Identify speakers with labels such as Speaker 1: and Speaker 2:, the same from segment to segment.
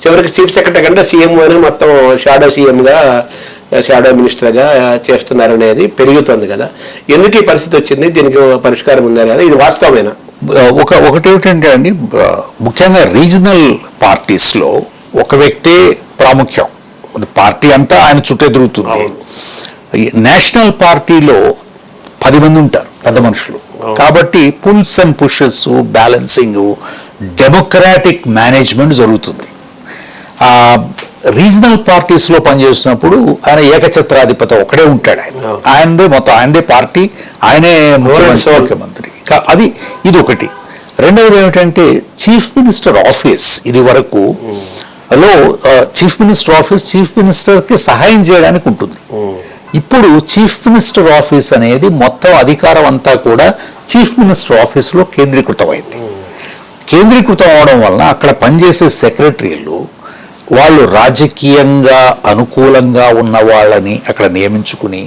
Speaker 1: చివరికి chief secretary కంటే CM అని మొత్తం షాడో సీఎంగా షాడో మినిస్టర్గా చేస్తున్నారు అనేది పెరుగుతుంది కదా. ఎందుకు ఈ పరిస్థితి వచ్చింది, దీనికి పరిష్కారం ఉందా కదా, ఇది వాస్తవమేనా?
Speaker 2: ఒకటేమిటంటే అండి, ముఖ్యంగా రీజనల్ పార్టీస్లో ఒక వ్యక్తే ప్రాముఖ్యం, పార్టీ అంతా ఆయన చుట్టే తిరుగుతుంది. నేషనల్ పార్టీలో 10 మంది ఉంటారు పెద్ద మనుషులు, కాబట్టి pulls and pushes, balancing, democratic management జరుగుతుంది. రీజనల్ పార్టీస్లో పనిచేస్తున్నప్పుడు ఆయన ఏకఛత్రాధిపతి ఒకడే ఉంటాడు. ఆయనదే మొత్తం, ఆయనదే పార్టీ, ఆయనే ముఖ్యమంత్రి. ఇది ఒకటి. రెండవది ఏమిటంటే చీఫ్ మినిస్టర్ ఆఫీస్, ఇది వరకు చీఫ్ మినిస్టర్ ఆఫీస్ చీఫ్ మినిస్టర్కి సహాయం చేయడానికి ఉంటుంది. ఇప్పుడు చీఫ్ మినిస్టర్ ఆఫీస్ అనేది మొత్తం అధికారం అంతా కూడా చీఫ్ మినిస్టర్ ఆఫీస్లో కేంద్రీకృతమైంది. కేంద్రీకృతం అవడం వలన అక్కడ పనిచేసే సెక్రటరీలు వాళ్ళు రాజకీయంగా అనుకూలంగా ఉన్న వాళ్ళని అక్కడ నియమించుకుని,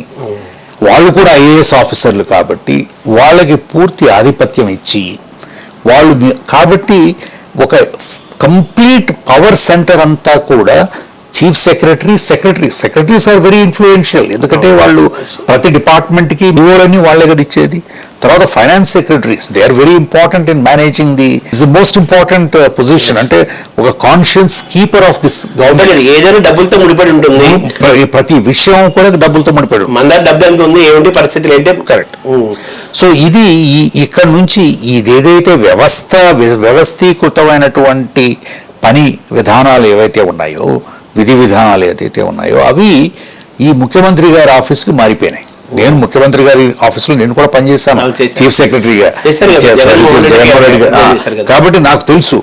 Speaker 2: వాళ్ళు కూడా ఐఏఎస్ ఆఫీసర్లు కాబట్టి వాళ్ళకి పూర్తి ఆధిపత్యం ఇచ్చి వాళ్ళు, కాబట్టి ఒక కంప్లీట్ పవర్ సెంటర్ అంతా కూడా chief secretaries are very influential. ఎందుకంటే వాళ్ళు ప్రతి డిపార్ట్మెంట్కి డివోలన్నీ వాళ్ళే కదా ఇచ్చేది. తర్వాత finance secretaries, they are very important in managing the most important position. అంటే ఒక conscience keeper of this government.
Speaker 1: ఏదైనా డబ్బులతో ముడిపడి ఉంటుంది,
Speaker 2: ప్రతి విషయం కూడా డబ్బులతో ముడిపడి ఉంటుంది.
Speaker 1: మన డబ్బు ఎంత ఉంది, ఏమిటి పరిస్థితులు ఏంటి,
Speaker 2: కరెక్ట్. సో ఇది ఇక్కడ నుంచి ఇదేదైతే వ్యవస్థీకృతమైనటువంటి పని విధానాలు ఏవైతే ఉన్నాయో, విధి విధానాలు ఏదైతే ఉన్నాయో అవి ఈ ముఖ్యమంత్రి గారి ఆఫీస్కి మారిపోయినాయి. నేను ముఖ్యమంత్రి గారి ఆఫీస్లో నేను కూడా పనిచేశాను చీఫ్ సెక్రటరీగా, జగన్మోహన్ రెడ్డి గారు. కాబట్టి నాకు తెలుసు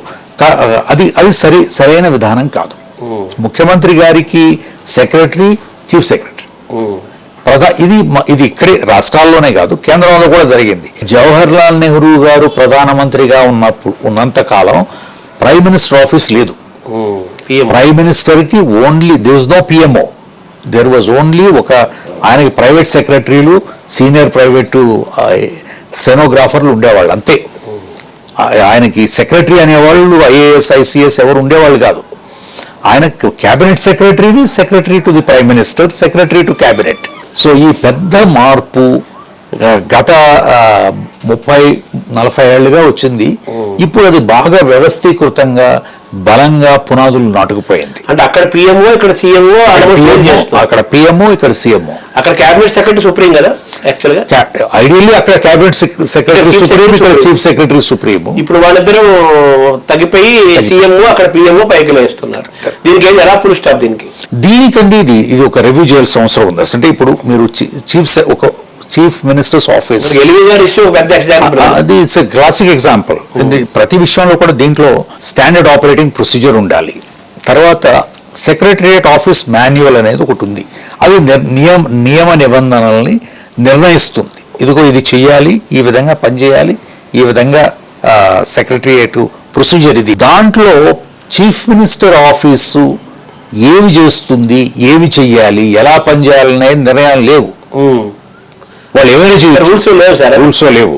Speaker 2: అది సరైన విధానం కాదు. ముఖ్యమంత్రి గారికి సెక్రటరీ, చీఫ్ సెక్రటరీ ఇది ఇక్కడే రాష్ట్రాల్లోనే కాదు, కేంద్రంలో కూడా జరిగింది. జవహర్ లాల్ నెహ్రూ గారు ప్రధానమంత్రిగా ఉన్నంత కాలం ప్రైమ్ మినిస్టర్ ఆఫీస్ లేదు. ప్రైమ్ మినిస్టర్కి only there was no PMO, there was only ఆయనకి ప్రైవేట్ సెక్రటరీలు, సీనియర్ ప్రైవేటు స్టెనోగ్రాఫర్లు ఉండేవాళ్ళు అంతే. ఆయనకి సెక్రటరీ అనేవాళ్ళు ఐఏఎస్ ఐసిఎస్ ఎవరు ఉండేవాళ్ళు కాదు. ఆయన క్యాబినెట్ సెక్రటరీని, secretary to the prime minister, secretary to cabinet. So ఈ పెద్ద మార్పు గత 30-40 ఏళ్ళుగా వచ్చింది. ఇప్పుడు అది బాగా వ్యవస్థీకృతంగా బలంగా పునాదులు నాటుకుపోయింది.
Speaker 1: అంటే అక్కడ పిఎంఓ, ఇక్కడ సీఎంఓ,
Speaker 2: అక్కడ పిఎంఓ, ఇక్కడ సీఎంఓ,
Speaker 1: అక్కడ క్యాబినెట్ సెక్రటరీ సుప్రీం కదా యాక్చువల్గా.
Speaker 2: ఐడియల్లీ అక్కడ క్యాబినెట్ సెక్రటరీ సుప్రీం, ఇక్కడ చీఫ్ సెక్రటరీ సుప్రీం.
Speaker 1: ఇప్పుడు వాళ్ళిద్దరూ తగ్గిపోయి సీఎంఓ, అక్కడ పిఎంఓ పైకి వేస్తున్నారు. దీనికి ఏంటి, ఎలా ఫుల్ స్టాప్
Speaker 2: దీనికండి ఇది ఒక రివ్యూ చేయాల్సిన అవసరం ఉంది. అంటే ఇప్పుడు మీరు చీఫ్ మినిస్టర్స్ ఆఫీస్, అది ఇట్స్ క్లాసిక్ ఎగ్జాంపుల్. ప్రతి విషయంలో కూడా దీంట్లో స్టాండర్డ్ ఆపరేటింగ్ ప్రొసీజర్ ఉండాలి. తర్వాత సెక్రటరియట్ ఆఫీస్ మాన్యువల్ అనేది ఒకటి ఉంది. అది నియమ నిబంధనల్ని నిర్ణయిస్తుంది. ఇది చేయాలి, ఈ విధంగా పనిచేయాలి, ఈ విధంగా సెక్రటరియట్ ప్రొసీజర్ ఇది. దాంట్లో చీఫ్ మినిస్టర్ ఆఫీసు ఏమి చేస్తుంది, ఏమి చెయ్యాలి, ఎలా పనిచేయాలనే నిర్ణయాలు లేవు. వాళ్ళు ఏమైనా రూల్స్ లేవు.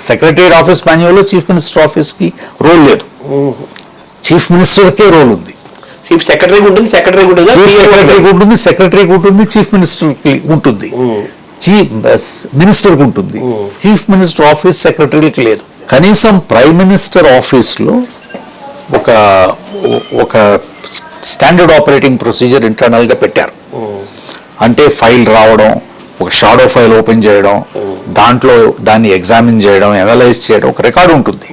Speaker 2: సెక్రటరియట్ ఆఫీస్ మాన్యువల్లో చీఫ్ మినిస్టర్ ఆఫీస్ కి రోల్ లేదు, చీఫ్ మినిస్టర్కే రోల్ ఉంది.
Speaker 1: చీఫ్ సెక్రటరీకి ఉంటుంది, సెక్రటరీకి
Speaker 2: ఉంటుంది, చీఫ్ మినిస్టర్కి ఉంటుంది, చీఫ్ మినిస్టర్కి ఉంటుంది. చీఫ్ మినిస్టర్ ఆఫీస్ సెక్రటరీకి లేదు. కనీసం ప్రైమ్ మినిస్టర్ ఆఫీస్లో ఒక స్టాండర్డ్ ఆపరేటింగ్ ప్రొసీజర్ ఇంటర్నల్గా పెట్టారు. అంటే ఫైల్ రావడం, ఒక షాడో ఫైల్ ఓపెన్ చేయడం, దాంట్లో దాన్ని ఎగ్జామిన్ చేయడం, అనలైజ్ చేయడం, ఒక రికార్డు ఉంటుంది.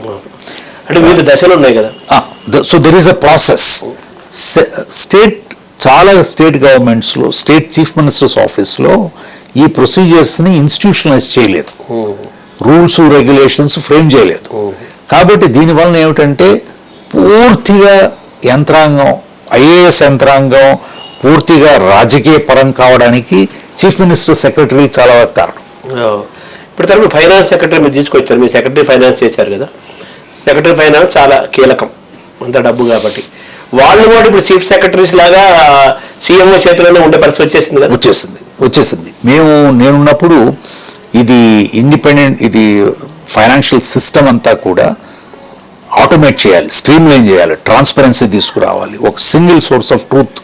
Speaker 1: అంటే వివిధ దశలు ఉన్నాయి కదా.
Speaker 2: So there is a process. చాలా స్టేట్ గవర్నమెంట్స్లో, స్టేట్ చీఫ్ మినిస్టర్స్ ఆఫీస్లో ఈ ప్రొసీజర్స్ని ఇన్స్టిట్యూషనలైజ్ చేయలేదు, రూల్స్ రెగ్యులేషన్స్ ఫ్రేమ్ చేయలేదు. కాబట్టి దీనివల్ల ఏమిటంటే పూర్తిగా యంత్రాంగం, ఐఏఎస్ యంత్రాంగం పూర్తిగా రాజకీయ పరం కావడానికి చీఫ్ మినిస్టర్ సెక్రటరీ చాలా కారణం.
Speaker 1: ఇప్పుడు తరపు ఫైనాన్స్ సెక్రటరీ మీరు తీసుకొచ్చారు, మీరు సెక్రటరీ ఫైనాన్స్ చేశారు కదా. సెక్రటరీ ఫైనాన్స్ చాలా కీలకం, అంత డబ్బు కాబట్టి. వాళ్ళు కూడా ఇప్పుడు చీఫ్ సెక్రటరీస్ లాగా సీఎంఓ చేతిలోనే ఉండే పరిస్థితి వచ్చేసింది కదా.
Speaker 2: వచ్చేసింది. నేనున్నప్పుడు ఇది ఇండిపెండెంట్, ఇది ఫైనాన్షియల్ సిస్టమ్ అంతా కూడా ఆటోమేట్ చేయాలి, స్ట్రీమ్ లైన్ చేయాలి, ట్రాన్స్పరెన్సీ తీసుకురావాలి, ఒక single source of truth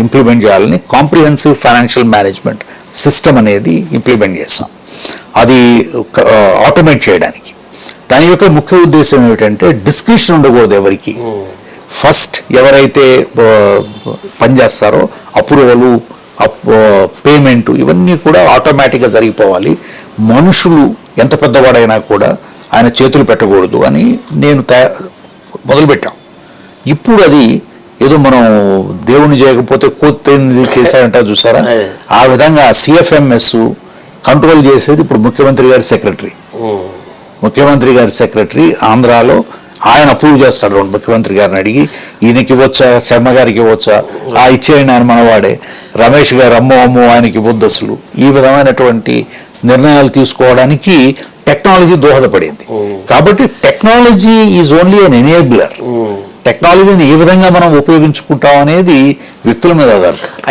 Speaker 2: implement చేయాలని కాంప్రిహెన్సివ్ ఫైనాన్షియల్ మేనేజ్మెంట్ సిస్టమ్ అనేది ఇంప్లిమెంట్ చేస్తాం. అది ఆటోమేట్ చేయడానికి దాని యొక్క ముఖ్య ఉద్దేశం ఏమిటంటే డిస్క్రిప్షన్ ఉండకూడదు ఎవరికి. ఫస్ట్ ఎవరైతే పనిచేస్తారో అప్రూవలు, పేమెంట్ ఇవన్నీ కూడా ఆటోమేటిక్గా జరిగిపోవాలి. మనుషులు ఎంత పెద్దవాడైనా కూడా ఆయన చేతులు పెట్టకూడదు అని నేను మొదలుపెట్టాం. ఇప్పుడు అది ఏదో మనం దేవుని చేయకపోతే కోత్తేంది చేశారంట చూసారా, ఆ విధంగా సిఎఫ్ఎంఎస్ కంట్రోల్ చేసేది ఇప్పుడు ముఖ్యమంత్రి గారి సెక్రటరీ. ముఖ్యమంత్రి గారి సెక్రటరీ ఆంధ్రాలో ఆయన అప్రూవ్ చేస్తాడు. ముఖ్యమంత్రి గారిని అడిగి ఈయనకి ఇవ్వచ్చా, శర్మ గారికి ఇవ్వచ్చా, ఇచ్చేయండి ఆయన మనవాడే, రమేష్ గారు అమ్మో ఆయనకి ఇవ్వద్దు అసలు. ఈ విధమైనటువంటి నిర్ణయాలు తీసుకోవడానికి టెక్నాలజీ దోహదపడింది. కాబట్టి technology is only an enabler. టెక్నాలజీని ఏ విధంగా మనం ఉపయోగించుకుంటాం అనేది వ్యక్తుల మీద ఆధారపడి